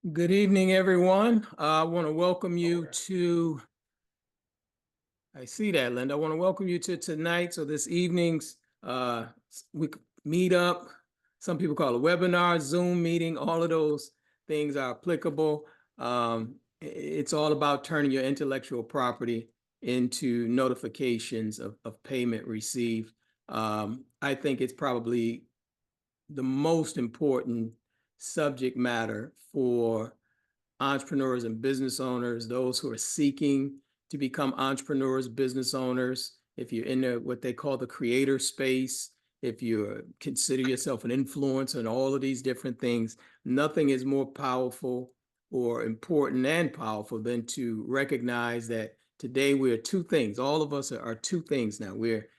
Good evening, everyone. I want to welcome you to, I see that, Linda. I want to welcome you to tonight. So this evening's we meet up. Some people call it webinar, Zoom meeting. All of those things are applicable. It's all about turning your intellectual property into notifications of payment received. I think it's probably the most important subject matter for entrepreneurs and business owners, those who are seeking to become entrepreneurs, business owners. If you're in what they call the creator space, if you consider yourself an influencer and all of these different things, nothing is more powerful or important and powerful than to recognize that today we are two things. All of us are two things now. We're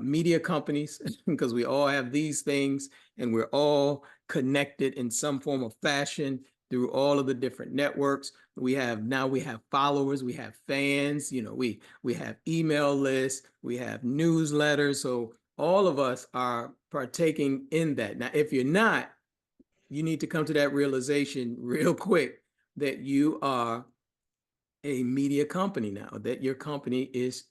media companies because we all have these things and we're all connected in some form of fashion through all of the different networks. We have followers, we have fans, we have email lists, we have newsletters. So all of us are partaking in that. Now, if you're not, you need to come to that realization real quick that you are a media company now, that your company is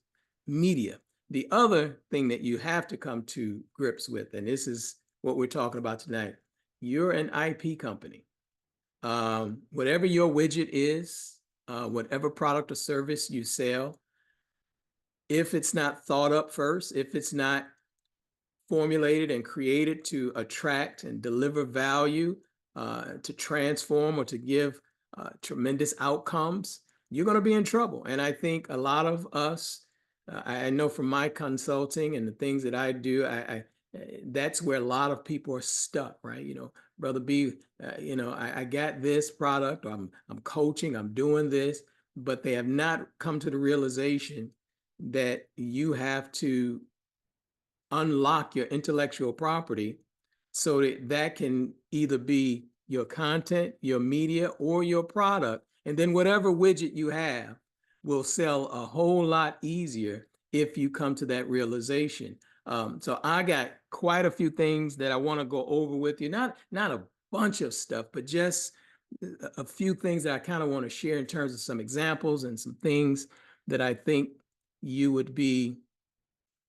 media. The other thing that you have to come to grips with, and this is what we're talking about tonight, you're an IP company. Whatever your widget is, whatever product or service you sell, if it's not thought up first, if it's not formulated and created to attract and deliver value, to transform or to give tremendous outcomes, you're going to be in trouble. And I think a lot of us, I know from my consulting and the things that I do, that's where a lot of people are stuck, right? Brother B, I got this product, or I'm coaching, I'm doing this, but they have not come to the realization that you have to unlock your intellectual property so that can either be your content, your media, or your product. And then whatever widget you have will sell a whole lot easier if you come to that realization. So I got quite a few things that I want to go over with you. Not a bunch of stuff, but just a few things that I kind of want to share in terms of some examples and some things that I think you would be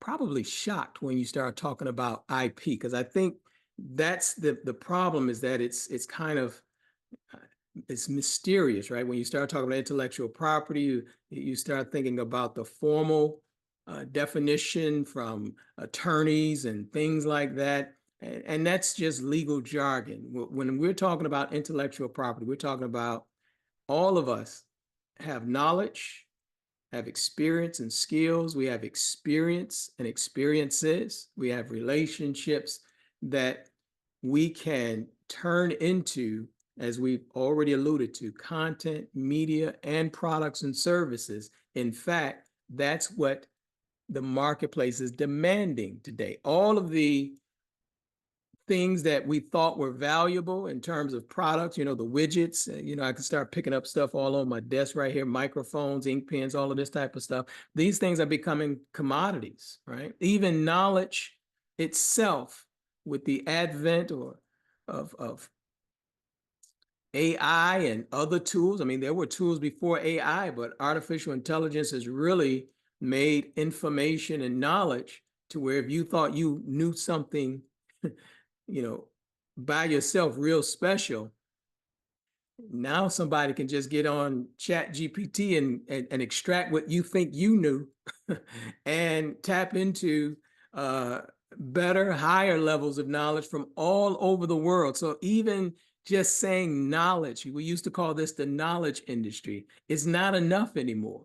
probably shocked when you start talking about IP, because I think that's the problem, is that it's kind of it's mysterious, right? When you start talking about intellectual property, you start thinking about the formal definition from attorneys and things like that. And that's just legal jargon. When we're talking about intellectual property, we're talking about all of us have knowledge, have experience and skills. We have experience and experiences. We have relationships that we can turn into, as we've already alluded to, content, media, and products and services. In fact, that's what the marketplace is demanding today. All of the things that we thought were valuable in terms of products, the widgets, I can start picking up stuff all on my desk right here, microphones, ink pens, all of this type of stuff. These things are becoming commodities, right? Even knowledge itself, with the advent of AI and other tools. I mean, there were tools before AI, but artificial intelligence has really made information and knowledge to where if you thought you knew something by yourself real special, now somebody can just get on Chat GPT and extract what you think you knew and tap into better, higher levels of knowledge from all over the world. So even just saying knowledge, we used to call this the knowledge industry, is not enough anymore.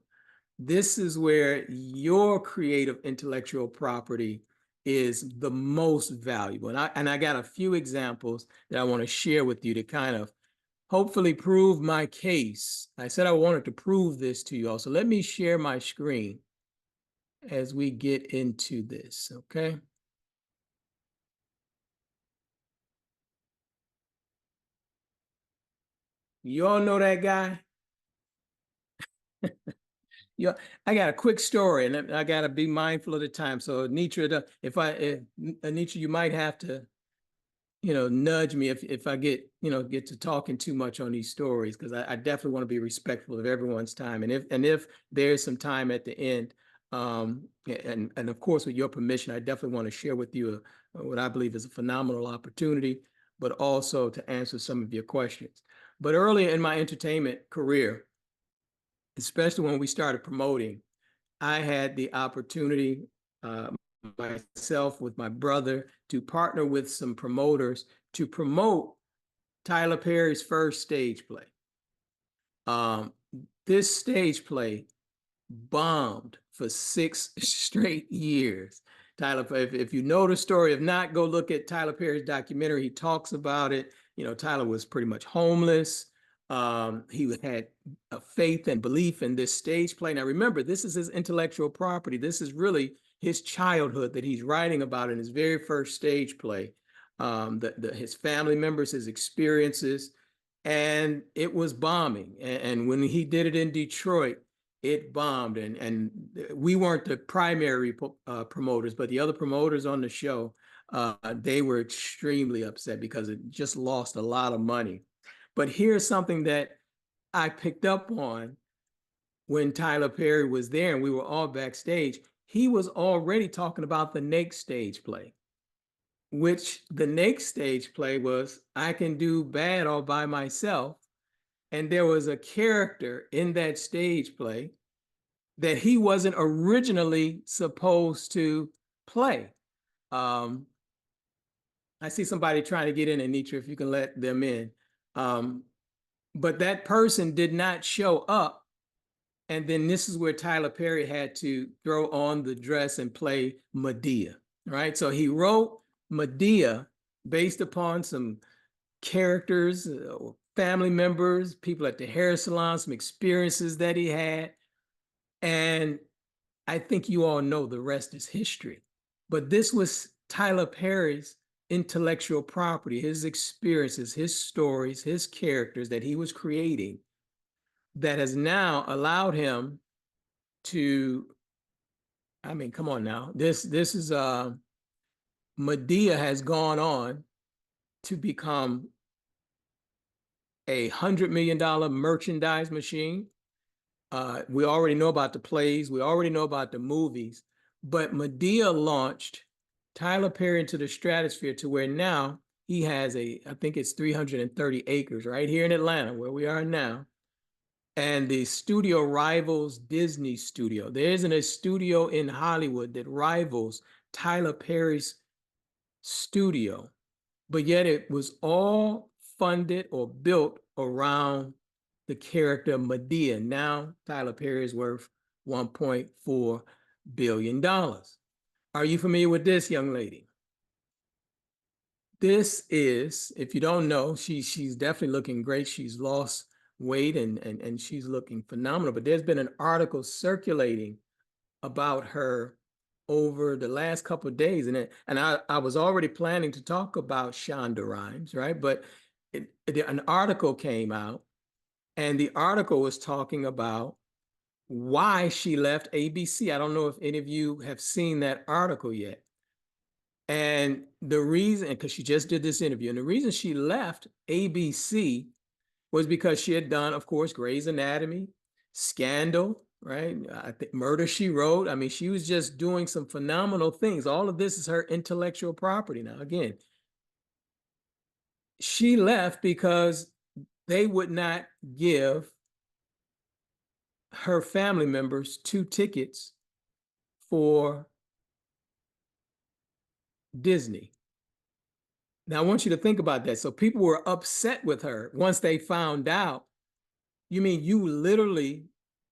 This is where your creative intellectual property is the most valuable. And I got a few examples that I want to share with you to kind of hopefully prove my case. I said I wanted to prove this to you all. So let me share my screen as we get into this, okay? You all know that guy? Yeah, I got a quick story, and I got to be mindful of the time. So, Anitra, if Anitra, you might have to nudge me if I get, get to talking too much on these stories, because I definitely want to be respectful of everyone's time. And if there's some time at the end, and of course, with your permission, I definitely want to share with you what I believe is a phenomenal opportunity, but also to answer some of your questions. But earlier in my entertainment career, especially when we started promoting, I had the opportunity, uh, myself with my brother, to partner with some promoters to promote Tyler Perry's first stage play. Um, this stage play bombed for 6 straight years. Tyler, if you know the story, if not, go look at Tyler Perry's documentary. He talks about it. Tyler was pretty much homeless. He had a faith and belief in this stage play. Now, remember, this is his intellectual property. This is really his childhood that he's writing about in his very first stage play. His family members, his experiences, and it was bombing. And when he did it in Detroit, it bombed, and we weren't the primary promoters, but the other promoters on the show, they were extremely upset because it just lost a lot of money. But here's something that I picked up on when Tyler Perry was there and we were all backstage. He was already talking about the next stage play, which the next stage play was I Can Do Bad All By Myself. And there was a character in that stage play that he wasn't originally supposed to play. Um, I see somebody trying to get in, Anitra, if you can let them in. But that person did not show up. And then this is where Tyler Perry had to throw on the dress and play Medea, right? So he wrote Medea based upon some characters, family members, people at the hair salon, some experiences that he had. And I think you all know the rest is history. But this was Tyler Perry's intellectual property, his experiences, his stories, his characters that he was creating that has now allowed him to, I mean, come on now. This is Medea has gone on to become $100 million merchandise machine. We already know about the plays. We already know about the movies. But Medea launched Tyler Perry into the stratosphere to where now he has I think it's 330 acres right here in Atlanta, where we are now. And the studio rivals Disney studio. There isn't a studio in Hollywood that rivals Tyler Perry's studio, but yet it was all funded or built around the character Medea. Now Tyler Perry is worth $1.4 billion. Are you familiar with this, young lady? This is, if you don't know, she's definitely looking great. She's lost weight and she's looking phenomenal. But there's been an article circulating about her over the last couple of days. And I was already planning to talk about Shonda Rhimes, right? But an article came out, and the article was talking about why she left ABC. I don't know if any of you have seen that article yet. And the reason, because she just did this interview, and the reason she left ABC was because she had done, of course, Grey's Anatomy, Scandal, right? I think Murder, She Wrote. I mean, she was just doing some phenomenal things. All of this is her intellectual property. Now, again, she left because they would not give her family members 2 tickets for Disney. Now, I want you to think about that. So people were upset with her once they found out. You mean you literally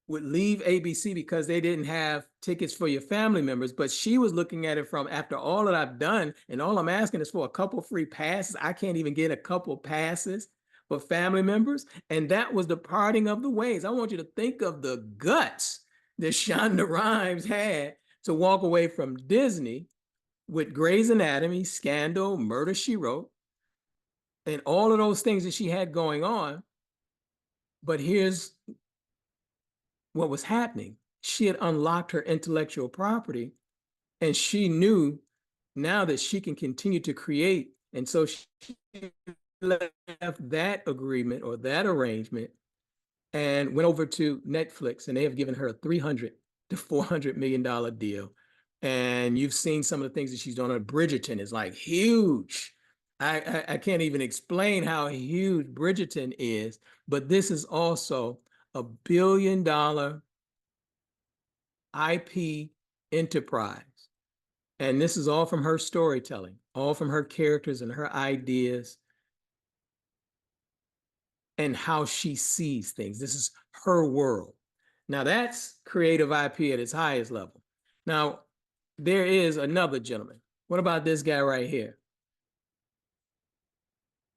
would leave ABC because they didn't have tickets for your family members? But she was looking at it from, after all that I've done, and all I'm asking is for a couple free passes. I can't even get a couple passes for family members. And that was the parting of the ways. I want you to think of the guts that Shonda Rhimes had to walk away from Disney with Grey's Anatomy, Scandal, Murder, She Wrote, and all of those things that she had going on. But here's what was happening. She had unlocked her intellectual property, and she knew now that she can continue to create And so she left that agreement or that arrangement and went over to Netflix, and they have given her a $300 to $400 million deal. And you've seen some of the things that she's done on Bridgerton is like huge. I can't even explain how huge Bridgerton is, but this is also $1 billion IP enterprise. And this is all from her storytelling, all from her characters and her ideas and how she sees things. This is her world. Now, that's creative IP at its highest level. Now, there is another gentleman. What about this guy right here?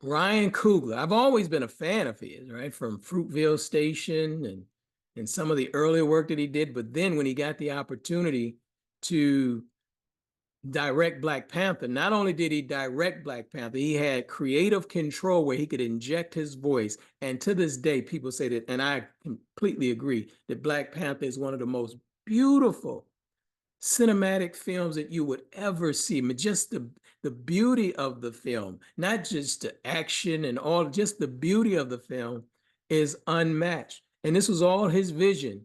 Ryan Coogler. I've always been a fan of his, right? From Fruitvale Station and some of the earlier work that he did. But then when he got the opportunity to direct Black Panther, not only did he direct Black Panther, he had creative control where he could inject his voice. And to this day, people say that, and I completely agree, that Black Panther is one of the most beautiful cinematic films that you would ever see. I mean, just the beauty of the film, not just the action and all, just the beauty of the film is unmatched. And this was all his vision.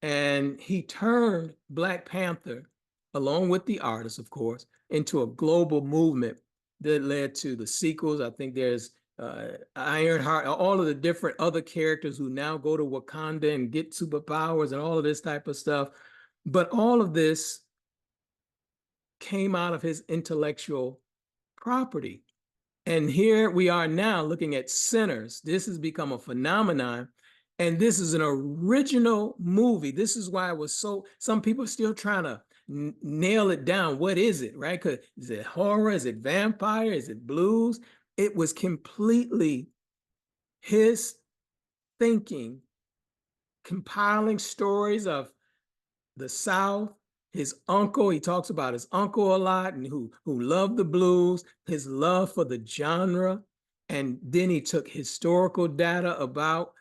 And he turned Black Panther, along with the artists, of course, into a global movement that led to the sequels. I think there's Ironheart, all of the different other characters who now go to Wakanda and get superpowers and all of this type of stuff. But all of this came out of his intellectual property. And here we are now looking at Sinners. This has become a phenomenon. And this is an original movie. This is why it was so, some people are still trying to nail it down. What is it, right? Because is it horror? Is it vampire? Is it blues? It was completely his thinking, compiling stories of the South, his uncle, he talks about his uncle a lot and who loved the blues, his love for the genre. And then he took historical data about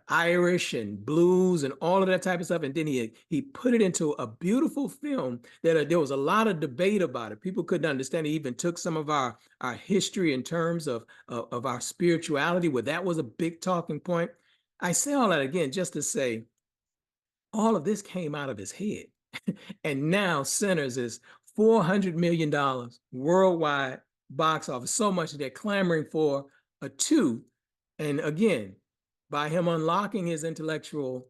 Irish and blues and all of that type of stuff. And then he put it into a beautiful film that there was a lot of debate about it. People couldn't understand. He even took some of our history in terms of our spirituality, where that was a big talking point. I say all that again just to say, all of this came out of his head. And now Sinners is $400 million worldwide box office, so much that they're clamoring for a two. And again, by him unlocking his intellectual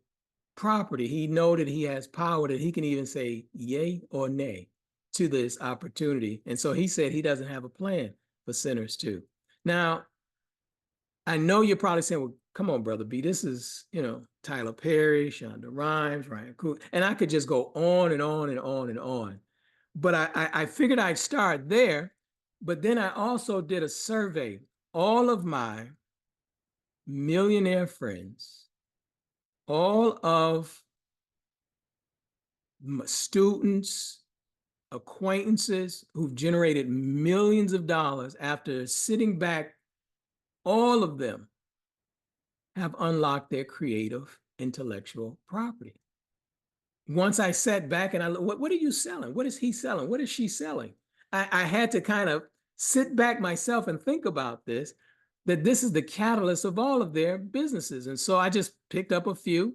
property, he know that he has power, that he can even say yay or nay to this opportunity. And so he said he doesn't have a plan for Sinners 2. Now, I know you're probably saying, well, come on, Brother B, this is, Tyler Perry, Shonda Rhimes, Ryan Coogler, and I could just go on and on and on and on. But I figured I'd start there. But then I also did a survey. All of my millionaire friends, all of my students, acquaintances who've generated millions of dollars after sitting back, all of them have unlocked their creative intellectual property. Once I sat back and I looked, what are you selling? What is he selling? What is she selling? I had to kind of sit back myself and think about this, that this is the catalyst of all of their businesses. And so I just picked up a few.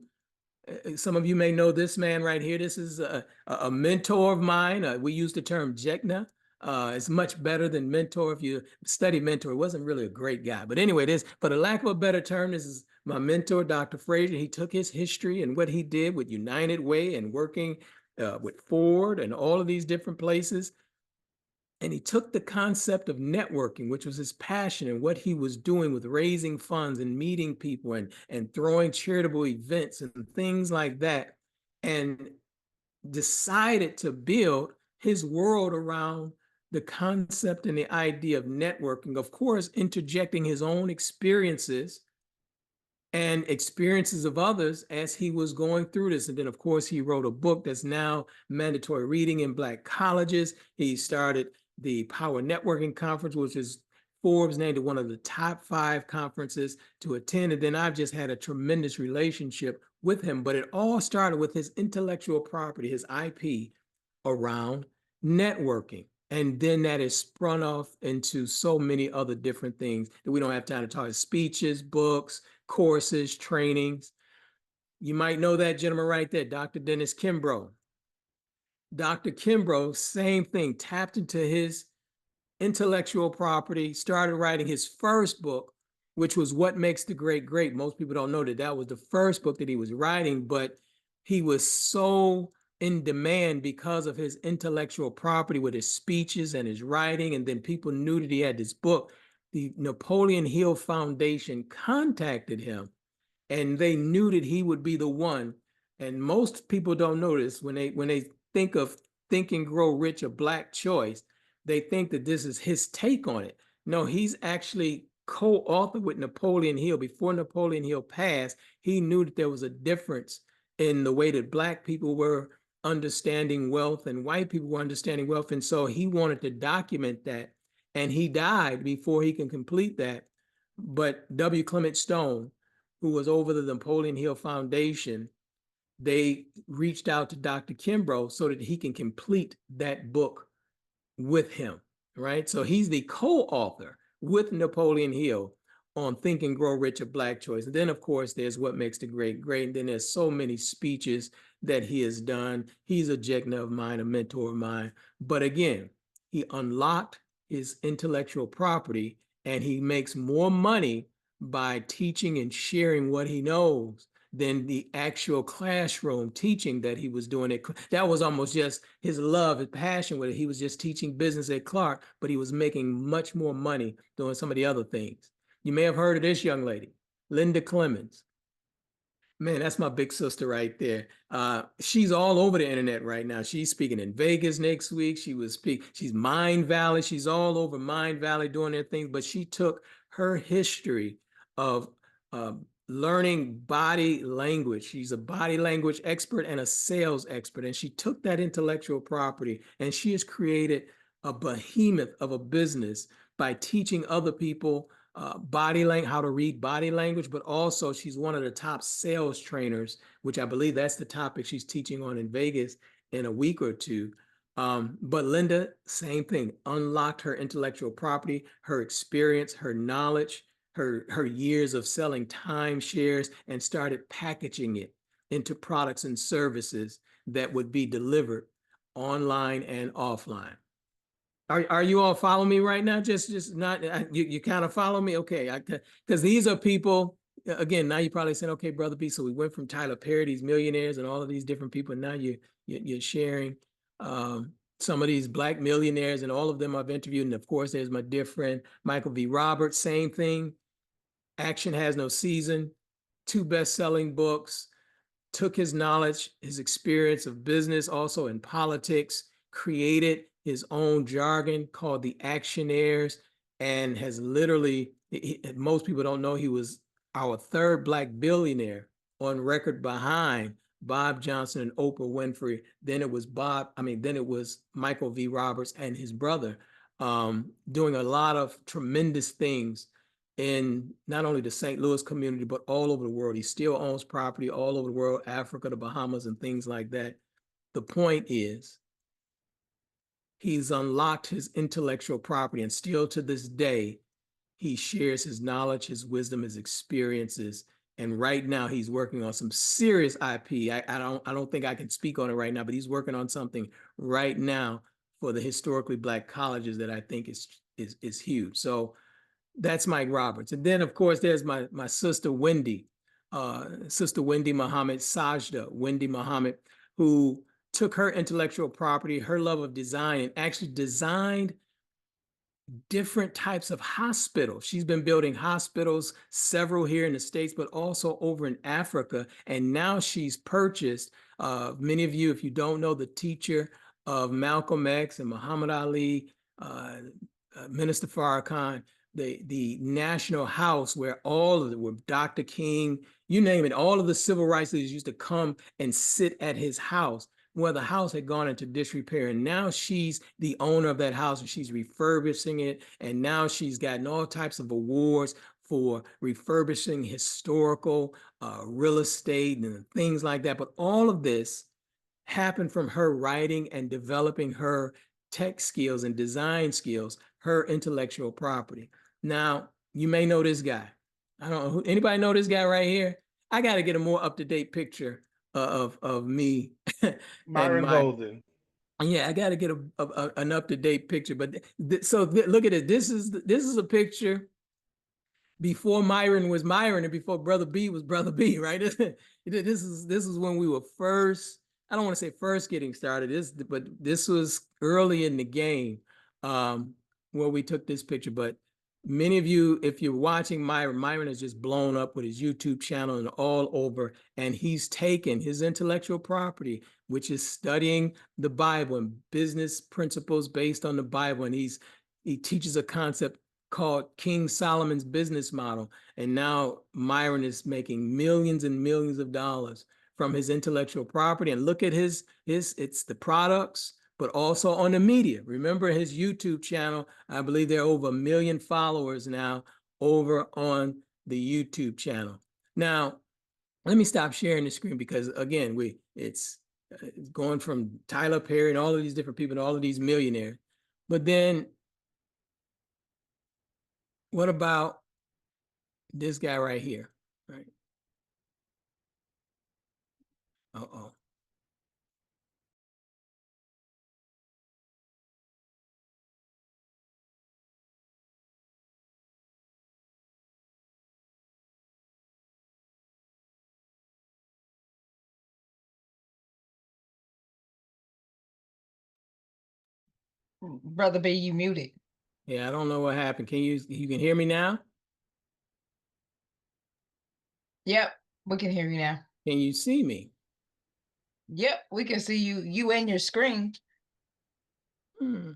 Some of you may know this man right here. This is a mentor of mine. We use the term Jekna. It's much better than mentor. If you study mentor, it wasn't really a great guy. But anyway, this, for the lack of a better term, this is my mentor, Dr. Frazier. He took his history and what he did with United Way and working with Ford and all of these different places. And he took the concept of networking, which was his passion, and what he was doing with raising funds and meeting people and throwing charitable events and things like that, and decided to build his world around the concept and the idea of networking, of course, interjecting his own experiences and experiences of others as he was going through this. And then, of course, he wrote a book that's now mandatory reading in Black colleges. He started the Power Networking Conference, which is Forbes named it one of the top 5 conferences to attend. And then I've just had a tremendous relationship with him. But it all started with his intellectual property, his IP around networking. And then that is sprung off into so many other different things that we don't have time to talk about: speeches, books, courses, trainings. You might know that gentleman right there, Dr. Dennis Kimbrough. Dr. Kimbrough, same thing, tapped into his intellectual property, started writing his first book, which was What Makes the Great Great. Most people don't know that that was the first book that he was writing, but he was so in demand because of his intellectual property with his speeches and his writing. And then people knew that he had this book. The Napoleon Hill Foundation contacted him, and they knew that he would be the one. And most people don't know this when they think of Think and Grow Rich, a Black choice, they think that this is his take on it. No, he's actually co-authored with Napoleon Hill. Before Napoleon Hill passed, he knew that there was a difference in the way that Black people were understanding wealth and white people were understanding wealth. And so he wanted to document that. And he died before he can complete that. But W. Clement Stone, who was over the Napoleon Hill Foundation, they reached out to Dr. Kimbrough so that he can complete that book with him, right? So he's the co-author with Napoleon Hill on Think and Grow Rich, a Black choice. And then, of course, there's What Makes the Great Great. And then there's so many speeches that he has done. He's a Jegna of mine, a mentor of mine. But again, he unlocked his intellectual property, and he makes more money by teaching and sharing what he knows than the actual classroom teaching that he was doing. That was almost just his love, his passion with it. He was just teaching business at Clark, but he was making much more money doing some of the other things. You may have heard of this young lady, Linda Clemens. Man, that's my big sister right there. She's all over the internet right now. She's speaking in Vegas next week. She's Mind Valley. She's all over Mind Valley doing their things, but she took her history of learning body language. She's a body language expert and a sales expert. And she took that intellectual property and she has created a behemoth of a business by teaching other people body language, how to read body language, but also she's one of the top sales trainers, which I believe that's the topic she's teaching on in Vegas in a week or two. But Linda, same thing, unlocked her intellectual property, her experience, her knowledge, her years of selling timeshares, and started packaging it into products and services that would be delivered online and offline. Are you all following me right now? Just not you kind of follow me, okay? Because these are people. Again, now you probably said, okay, Brother B. So we went from Tyler Perry, these millionaires, and all of these different people. And now you're sharing some of these Black millionaires, and all of them I've interviewed. And of course, there's my dear friend Michael V. Roberts. Same thing. Action Has No Season. 2 best-selling books. Took his knowledge, his experience of business, also in politics, created his own jargon called the Actionaires, and has literally, most people don't know, he was our 3rd Black billionaire on record behind Bob Johnson and Oprah Winfrey. Then it was Michael V. Roberts and his brother, doing a lot of tremendous things in not only the St. Louis community, but all over the world. He still owns property all over the world, Africa, the Bahamas, and things like that. The point is, he's unlocked his intellectual property, and still to this day, he shares his knowledge, his wisdom, his experiences. And right now, he's working on some serious IP. I don't think I can speak on it right now, but he's working on something right now for the historically Black colleges that I think is huge. So that's Mike Roberts. And then, of course, there's my sister, Wendy Muhammad, Sajda Wendy Muhammad, who took her intellectual property, her love of design, and actually designed different types of hospitals. She's been building hospitals, several here in the States, but also over in Africa. And now she's purchased, many of you, if you don't know, the teacher of Malcolm X and Muhammad Ali, Minister Farrakhan, the National House, where all of it, where Dr. King, you name it, all of the civil rights leaders used to come and sit at his house. Well, the house had gone into disrepair, and now she's the owner of that house, and she's refurbishing it. And now she's gotten all types of awards for refurbishing historical real estate and things like that. But all of this happened from her writing and developing her tech skills and design skills, her intellectual property. Now, you may know this guy. I don't know, anybody know this guy right here? I got to get a more up-to-date picture of me and Myron my, Golden. yeah, I got to get an up-to-date picture. But look at it. This is a picture before Myron was Myron and before Brother B was Brother B, right? This is when we were first, I don't want to say first getting started, but this was early in the game, where we took this picture. But many of you, if you're watching Myron has just blown up with his YouTube channel and all over, and he's taken his intellectual property, which is studying the Bible and business principles based on the Bible, and he teaches a concept called King Solomon's business model. And now Myron is making millions and millions of dollars from his intellectual property. And look at it's the products, but also on the media. Remember his YouTube channel, I believe there are over 1 million followers now over on the YouTube channel. Now, let me stop sharing the screen because again, it's going from Tyler Perry and all of these different people and all of these millionaires. But then what about this guy right here, right? Uh-oh. Brother B, you muted. Yeah, I don't know what happened. You can hear me now? Yep, we can hear you now. Can you see me? Yep, we can see you and your screen. Well,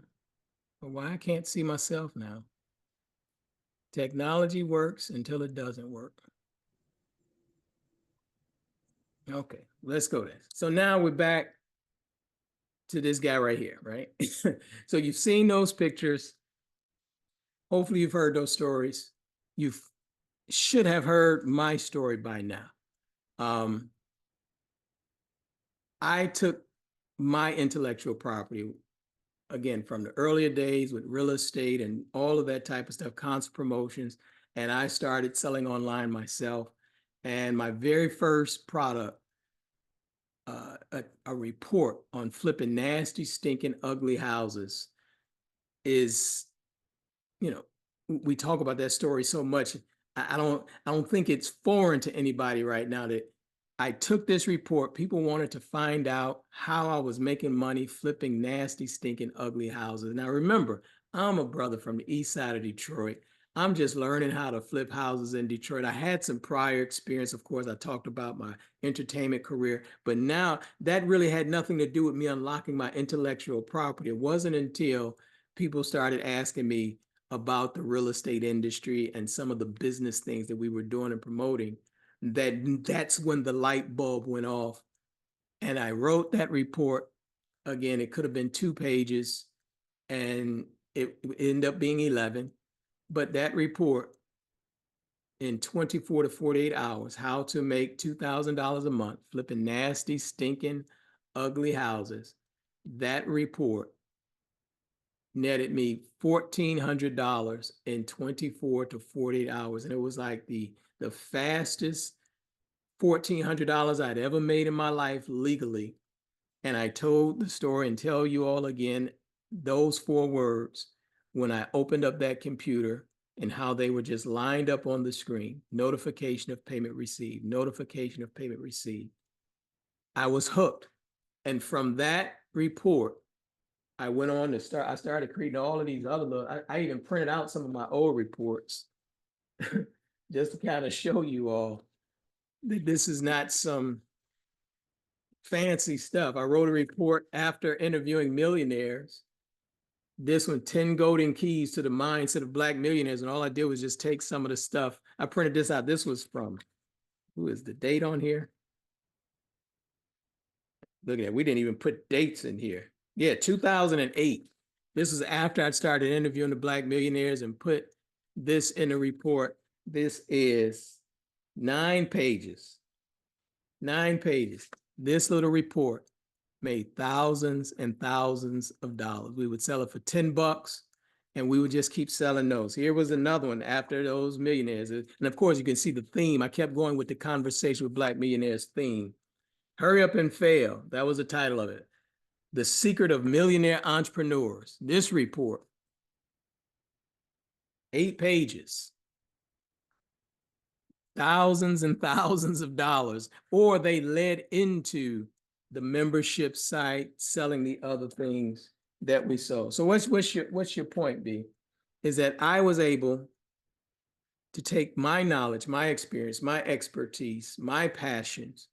why I can't see myself now? Technology works until it doesn't work. Okay, let's go there. So now we're back to this guy right here, right? So you've seen those pictures. Hopefully you've heard those stories. You should have heard my story by now. I took my intellectual property, again, from the earlier days with real estate and all of that type of stuff, constant promotions, and I started selling online myself. And my very first product, a report on flipping nasty, stinking, ugly houses is, you know, we talk about that story so much. I don't think it's foreign to anybody right now that I took this report. People wanted to find out how I was making money flipping nasty, stinking, ugly houses. Now, remember, I'm a brother from the east side of Detroit. I'm just learning how to flip houses in Detroit. I had some prior experience. Of course, I talked about my entertainment career, but now that really had nothing to do with me unlocking my intellectual property. It wasn't until people started asking me about the real estate industry and some of the business things that we were doing and promoting that's when the light bulb went off. And I wrote that report. Again, it could have been 2 pages and it ended up being 11. But that report in 24 to 48 hours, how to make $2,000 a month, flipping nasty, stinking, ugly houses. That report netted me $1,400 in 24 to 48 hours. And it was like the fastest $1,400 I'd ever made in my life legally. And I told the story and tell you all again those 4 words when I opened up that computer and how they were just lined up on the screen. Notification of payment received, notification of payment received. I was hooked. And from that report, I went on to I started creating all of these other I even printed out some of my old reports just to kind of show you all that this is not some fancy stuff. I wrote a report after interviewing millionaires. This one, 10 golden keys to the mindset of Black millionaires. And all I did was just take some of the stuff. I printed this out. This was from, who is the date on here? Look at that. We didn't even put dates in here. Yeah, 2008. This is after I started interviewing the Black millionaires and put this in the report. This is 9 pages. 9 pages. This little report made thousands and thousands of dollars. We would sell it for $10 and we would just keep selling those. Here was another one after those millionaires. And of course, you can see the theme. I kept going with the conversation with Black millionaires theme. Hurry Up and Fail. That was the title of it. The Secret of Millionaire Entrepreneurs. This report, 8 pages, thousands and thousands of dollars, or they led into the membership site selling the other things that we sold. So what's your point, B? Is that I was able to take my knowledge, my experience, my expertise, my passions,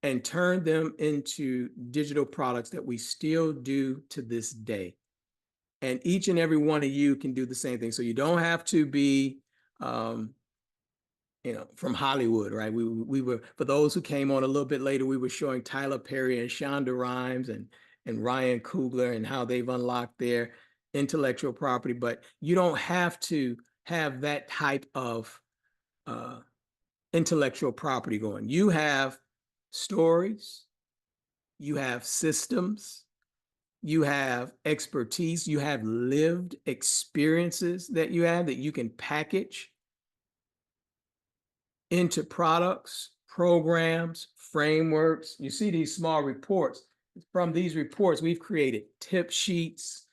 and turn them into digital products that we still do to this day. And each and every one of you can do the same thing. So you don't have to be from Hollywood, right? We were, for those who came on a little bit later, we were showing Tyler Perry and Shonda Rhimes and Ryan Coogler and how they've unlocked their intellectual property. But you don't have to have that type of intellectual property going. You have stories, you have systems, you have expertise, you have lived experiences that you can package into products, programs, frameworks. You see these small reports. From these reports, we've created tip sheets,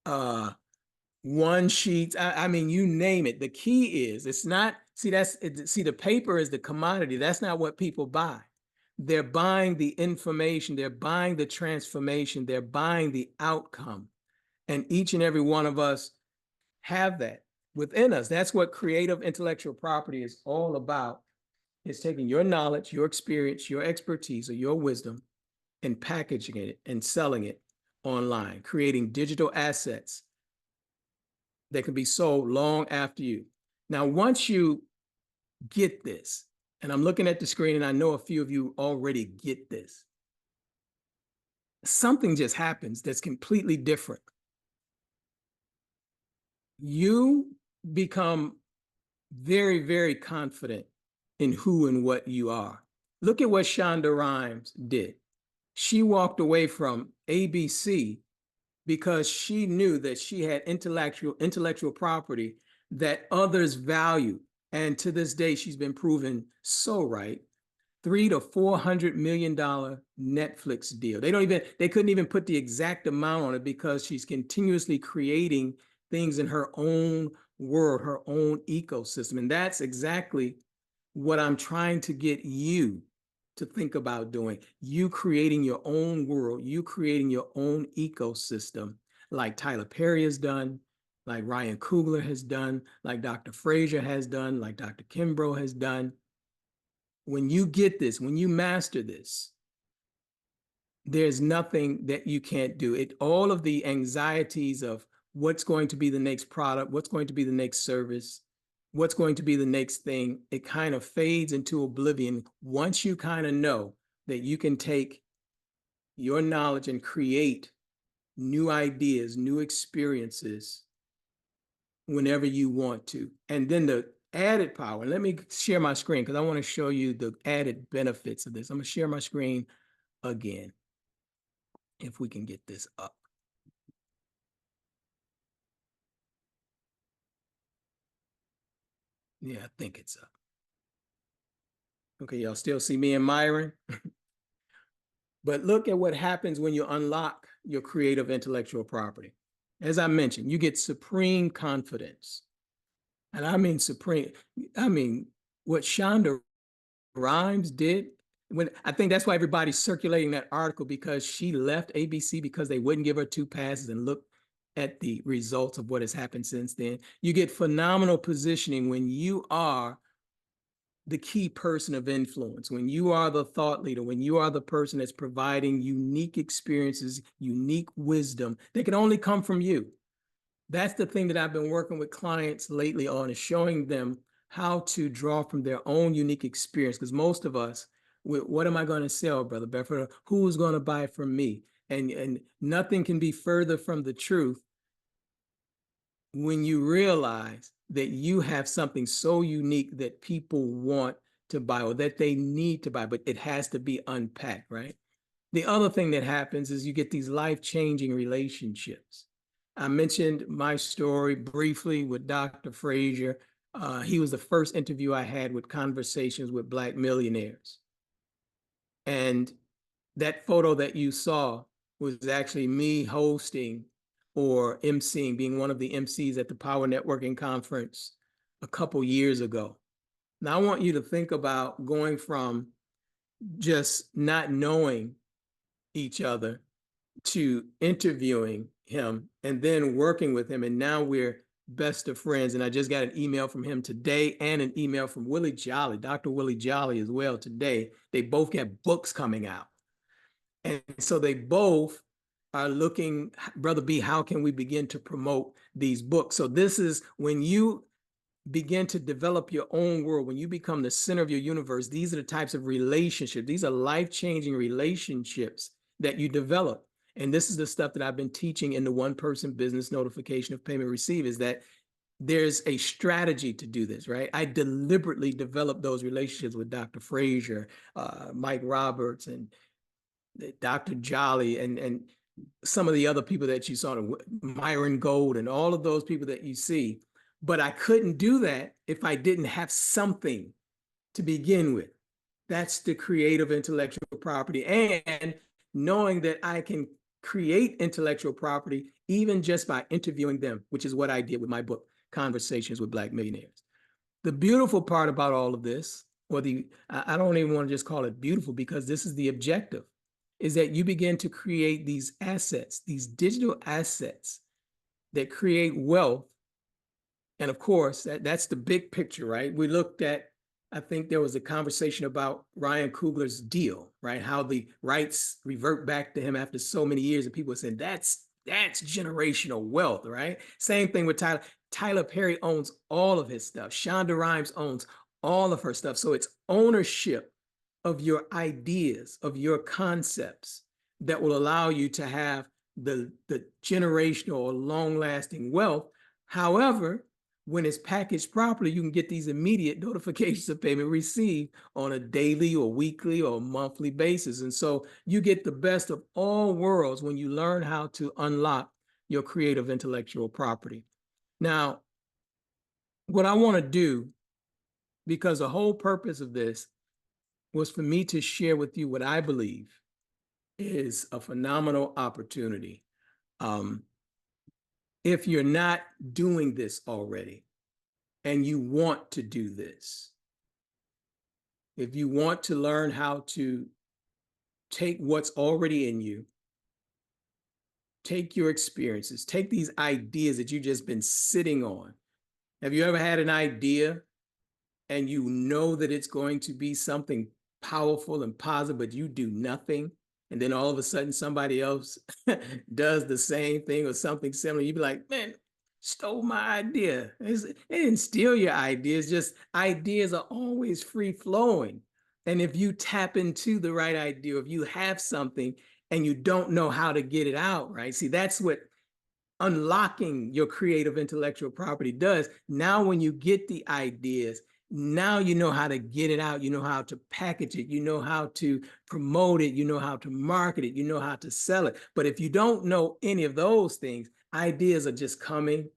one sheets. I mean, you name it. The key is it's not, the paper is the commodity. That's not what people buy. They're buying the information, they're buying the transformation, they're buying the outcome. And each and every one of us have that within us. That's what creative intellectual property is all about. It's taking your knowledge, your experience, your expertise, or your wisdom and packaging it and selling it online, creating digital assets that can be sold long after you. Now, once you get this, and I'm looking at the screen and I know a few of you already get this, something just happens that's completely different. You become very, very confident in who and what you are. Look at what Shonda Rhimes did. She walked away from ABC because she knew that she had intellectual property that others value. And to this day, she's been proven so right. $300 to $400 million Netflix deal. They couldn't even put the exact amount on it because she's continuously creating things in her own world, her own ecosystem. And that's exactly what I'm trying to get you to think about doing. You creating your own world, you creating your own ecosystem, like Tyler Perry has done, like Ryan Coogler has done, like Dr. Frazier has done, like Dr. Kimbrough has done. When you get this, when you master this, there's nothing that you can't do. All of the anxieties of what's going to be the next product, what's going to be the next service, what's going to be the next thing, it kind of fades into oblivion once you kind of know that you can take your knowledge and create new ideas, new experiences whenever you want to. And then the added power, and let me share my screen because I want to show you the added benefits of this. I'm going to share my screen again, if we can get this up. Yeah, I think it's up. Okay, y'all still see me and Myron? But look at what happens when you unlock your creative intellectual property. As I mentioned, you get supreme confidence. And I mean supreme. I mean, what Shonda Rhimes did, I think that's why everybody's circulating that article, because she left ABC because they wouldn't give her 2 passes, and look at the results of what has happened since then. You get phenomenal positioning when you are the key person of influence, when you are the thought leader, when you are the person that's providing unique experiences, unique wisdom that can only come from you. That's the thing that I've been working with clients lately on, is showing them how to draw from their own unique experience. Because most of us, what am I going to sell, Brother Bedford? Who's going to buy from me? And nothing can be further from the truth when you realize that you have something so unique that people want to buy or that they need to buy, but it has to be unpacked, right? the other thing that happens is you get these life-changing relationships. I mentioned my story briefly with Dr. Frazier. He was the first interview I had with Conversations with Black Millionaires. And that photo that you saw was actually me hosting or emceeing, being one of the MCs at the Power Networking Conference a couple years ago. Now, I want you to think about going from just not knowing each other to interviewing him and then working with him. And now we're best of friends. And I just got an email from him today and an email from Willie Jolly, Dr. Willie Jolly as well today. They both got books coming out. And so they both are looking, Brother B, how can we begin to promote these books? So this is when you begin to develop your own world, when you become the center of your universe, these are the types of relationships. These are life-changing relationships that you develop. And this is the stuff that I've been teaching in the one-person business notification of payment received, is that there's a strategy to do this, right? I deliberately developed those relationships with Dr. Frazier, Mike Roberts, and Dr. Jolly, and some of the other people that you saw, Myron Gold, and all of those people that you see. But I couldn't do that if I didn't have something to begin with. That's the creative intellectual property. And knowing that I can create intellectual property even just by interviewing them, which is what I did with my book, Conversations with Black Millionaires. The beautiful part about all of this, or I don't even want to just call it beautiful, because this is the objective, is that you begin to create these assets, these digital assets that create wealth. And of course, that's the big picture, right? We looked at, I think there was a conversation about Ryan Coogler's deal, right? How the rights revert back to him after so many years, and people are saying that's generational wealth, right? Same thing with Tyler. Tyler Perry owns all of his stuff. Shonda Rhimes owns all of her stuff. So it's ownership of your ideas, of your concepts, that will allow you to have the generational or long-lasting wealth. However, when it's packaged properly, you can get these immediate notifications of payment received on a daily or weekly or monthly basis. And so you get the best of all worlds when you learn how to unlock your creative intellectual property. Now, what I want to do, because the whole purpose of this was for me to share with you what I believe is a phenomenal opportunity. If you're not doing this already and you want to do this, if you want to learn how to take what's already in you, take your experiences, take these ideas that you've just been sitting on. Have you ever had an idea and you know that it's going to be something powerful and positive, but you do nothing? And then all of a sudden somebody else does the same thing or something similar. You'd be like, man, stole my idea. They didn't steal your ideas, just ideas are always free flowing. And if you tap into the right idea, if you have something and you don't know how to get it out, right? See, that's what unlocking your creative intellectual property does. Now, when you get the ideas, now you know how to get it out, you know how to package it, you know how to promote it, you know how to market it, you know how to sell it. But if you don't know any of those things, ideas are just coming,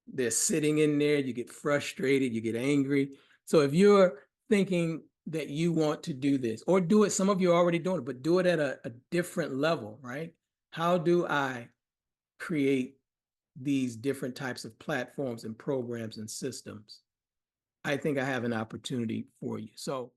they're sitting in there, you get frustrated, you get angry. So if you're thinking that you want to do this, or do it, some of you are already doing it, but do it at a different level, right? How do I create these different types of platforms and programs and systems? I think I have an opportunity for you. So